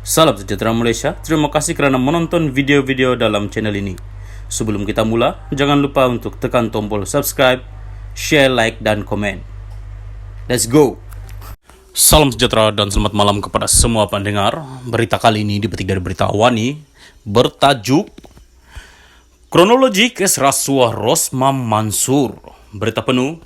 Salam sejahtera Malaysia, terima kasih kerana menonton video-video dalam channel ini. Sebelum kita mula, jangan lupa untuk tekan tombol subscribe, share, like, dan komen. Let's go! Salam sejahtera dan selamat malam kepada semua pendengar. Berita kali ini dipetik dari berita Awani bertajuk Kronologi Kes Rasuah Rosma Mansur. Berita penuh,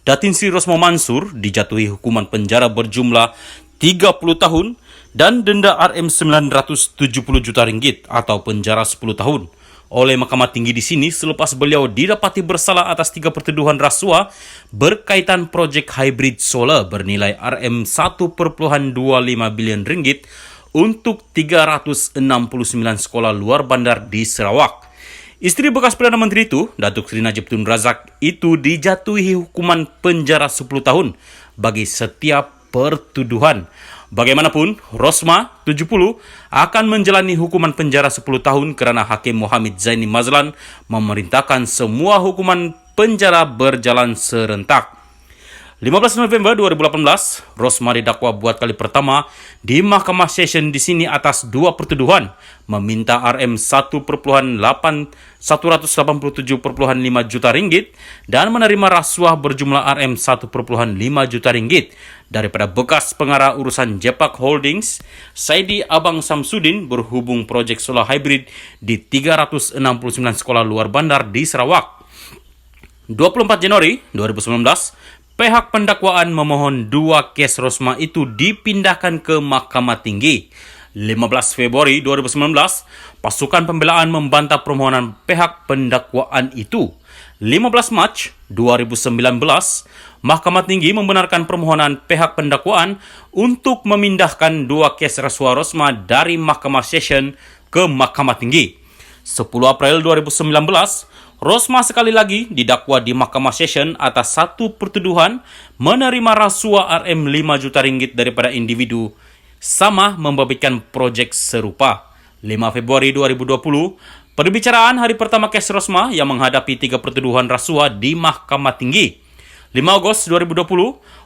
Datin Sri Rosma Mansur dijatuhi hukuman penjara berjumlah 30 tahun dan denda RM970 juta ringgit atau penjara 10 tahun oleh Mahkamah Tinggi di sini selepas beliau didapati bersalah atas 3 pertuduhan rasuah berkaitan projek hybrid solar bernilai RM1.25 bilion ringgit untuk 369 sekolah luar bandar di Sarawak. Isteri bekas Perdana Menteri itu, Datuk Seri Najib Tun Razak, itu dijatuhi hukuman penjara 10 tahun bagi setiap pertuduhan. Bagaimanapun, Rosma, 70, akan menjalani hukuman penjara 10 tahun kerana Hakim Mohammed Zaini Mazlan memerintahkan semua hukuman penjara berjalan serentak. 15 November 2018, Rosma didakwa buat kali pertama di Mahkamah Session di sini atas 2 pertuduhan, meminta RM1.187.5 juta ringgit dan menerima rasuah berjumlah RM1.5 juta ringgit daripada bekas pengarah urusan Jepak Holdings, Saidi Abang Samsudin berhubung projek solar hybrid di 369 sekolah luar bandar di Sarawak. 24 Januari 2019, pihak pendakwaan memohon 2 kes Rosma itu dipindahkan ke Mahkamah Tinggi. 15 Februari 2019, pasukan pembelaan membantah permohonan pihak pendakwaan itu. 15 Mac 2019, Mahkamah Tinggi membenarkan permohonan pihak pendakwaan untuk memindahkan 2 kes rasuah Rosma dari Mahkamah Session ke Mahkamah Tinggi. 10 April 2019, Rosma sekali lagi didakwa di Mahkamah Session atas 1 pertuduhan menerima rasuah RM5 juta ringgit daripada individu sama membabitkan projek serupa. 5 Februari 2020, perbicaraan hari pertama kes Rosma yang menghadapi 3 pertuduhan rasuah di Mahkamah Tinggi. 5 Ogos 2020,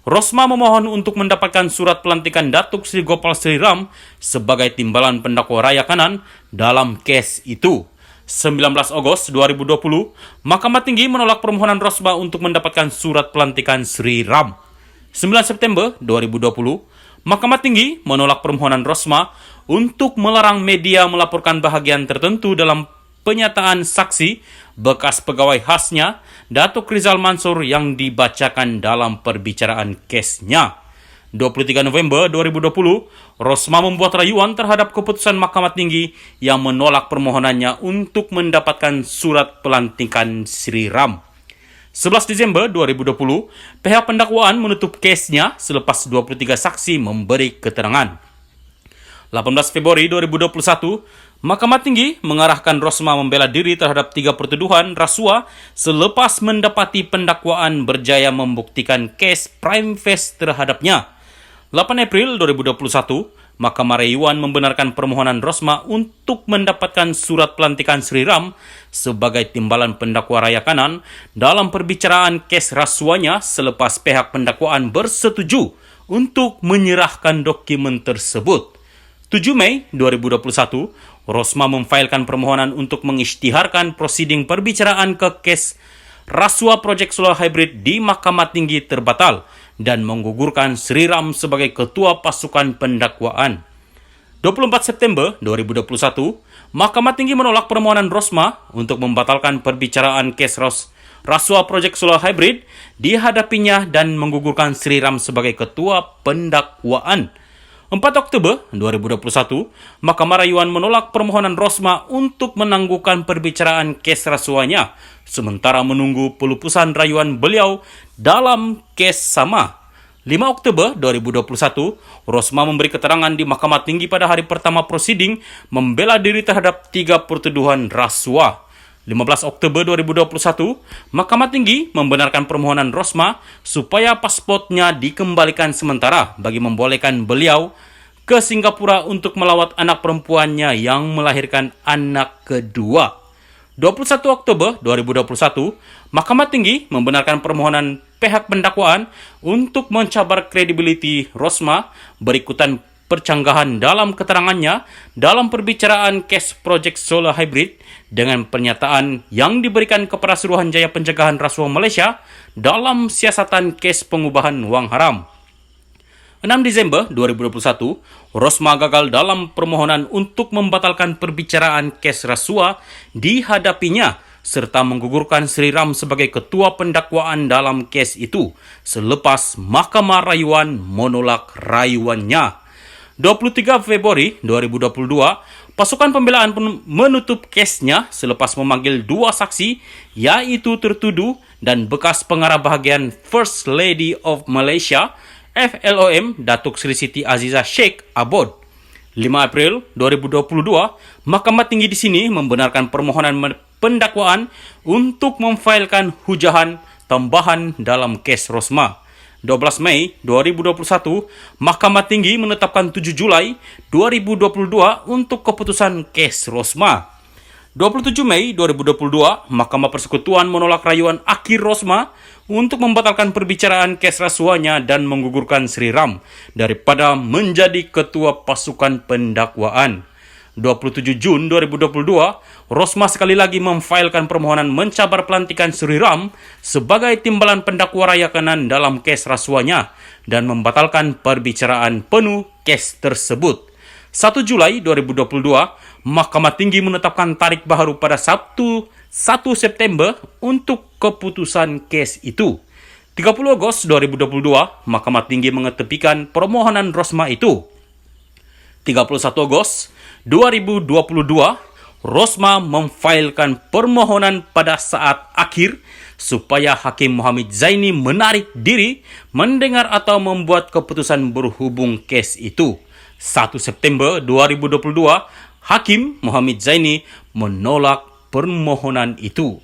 Rosma memohon untuk mendapatkan surat pelantikan Datuk Seri Gopal Sri Ram sebagai timbalan pendakwa raya kanan dalam kes itu. 19 Ogos 2020, Mahkamah Tinggi menolak permohonan Rosma untuk mendapatkan surat pelantikan Sri Ram. 9 September 2020, Mahkamah Tinggi menolak permohonan Rosma untuk melarang media melaporkan bahagian tertentu dalam penyataan saksi bekas pegawai khasnya, Datuk Rizal Mansur yang dibacakan dalam perbicaraan kesnya. 23 November 2020, Rosma membuat rayuan terhadap keputusan Mahkamah Tinggi yang menolak permohonannya untuk mendapatkan surat pelantikan Sri Ram. 11 Disember 2020, pihak pendakwaan menutup kesnya selepas 23 saksi memberi keterangan. 18 Februari 2021, Mahkamah Tinggi mengarahkan Rosma membela diri terhadap 3 pertuduhan rasuah selepas mendapati pendakwaan berjaya membuktikan kes prime facie terhadapnya. 8 April 2021, Mahkamah Rayuan membenarkan permohonan Rosma untuk mendapatkan surat pelantikan Sri Ram sebagai timbalan pendakwa raya kanan dalam perbicaraan kes rasuahnya selepas pihak pendakwaan bersetuju untuk menyerahkan dokumen tersebut. 7 Mei 2021, Rosma memfailkan permohonan untuk mengisytiharkan prosiding perbicaraan ke kes rasuah projek solar hybrid di Mahkamah Tinggi terbatal dan menggugurkan Sri Ram sebagai ketua pasukan pendakwaan. 24 September 2021, Mahkamah Tinggi menolak permohonan Rosma untuk membatalkan perbicaraan kes rasuah projek solar hybrid dihadapinya dan menggugurkan Sri Ram sebagai ketua pendakwaan. 4 Oktober 2021, Mahkamah Rayuan menolak permohonan Rosma untuk menangguhkan perbicaraan kes rasuahnya sementara menunggu pelupusan rayuan beliau dalam kes sama. 5 Oktober 2021, Rosma memberi keterangan di Mahkamah Tinggi pada hari pertama prosiding membela diri terhadap 3 pertuduhan rasuah. 15 Oktober 2021, Mahkamah Tinggi membenarkan permohonan Rosma supaya pasportnya dikembalikan sementara bagi membolehkan beliau ke Singapura untuk melawat anak perempuannya yang melahirkan anak kedua. 21 Oktober 2021, Mahkamah Tinggi membenarkan permohonan pihak pendakwaan untuk mencabar kredibiliti Rosma berikutan percanggahan dalam keterangannya dalam perbicaraan kes proyek solar hybrid dengan pernyataan yang diberikan kepada Suruhanjaya Pencegahan Rasuah Malaysia dalam siasatan kes pengubahan wang haram. 6 Desember 2021, Rosmah gagal dalam permohonan untuk membatalkan perbicaraan kes rasuah dihadapinya serta menggugurkan Sri Ram sebagai ketua pendakwaan dalam kes itu selepas Mahkamah Rayuan menolak rayuannya. 23 Februari 2022, pasukan pembelaan pun menutup kesnya selepas memanggil dua saksi, yaitu tertuduh dan bekas pengarah bahagian First Lady of Malaysia FLOM Datuk Seri Siti Azizah Sheikh Abod. 5 April 2022, Mahkamah Tinggi di sini membenarkan permohonan pendakwaan untuk memfailkan hujahan tambahan dalam kes Rosmah. 12 Mei 2021, Mahkamah Tinggi menetapkan 7 Julai 2022 untuk keputusan kes Rosmah. 27 Mei 2022, Mahkamah Persekutuan menolak rayuan akhir Rosmah untuk membatalkan perbicaraan kes rasuahnya dan menggugurkan Sri Ram daripada menjadi ketua pasukan pendakwaan. 27 Jun 2022, Rosmah sekali lagi memfailkan permohonan mencabar pelantikan Sri Ram sebagai timbalan pendakwa rayakanan dalam kes rasuahnya dan membatalkan perbicaraan penuh kes tersebut. 1 Julai 2022, Mahkamah Tinggi menetapkan tarikh baharu pada Sabtu 1 September untuk keputusan kes itu. 30 Ogos 2022, Mahkamah Tinggi mengetepikan permohonan Rosmah itu. 31 Ogos 2022, Rosmah memfailkan permohonan pada saat akhir supaya Hakim Muhammad Zaini menarik diri mendengar atau membuat keputusan berhubung kes itu. 1 September 2022, Hakim Muhammad Zaini menolak permohonan itu.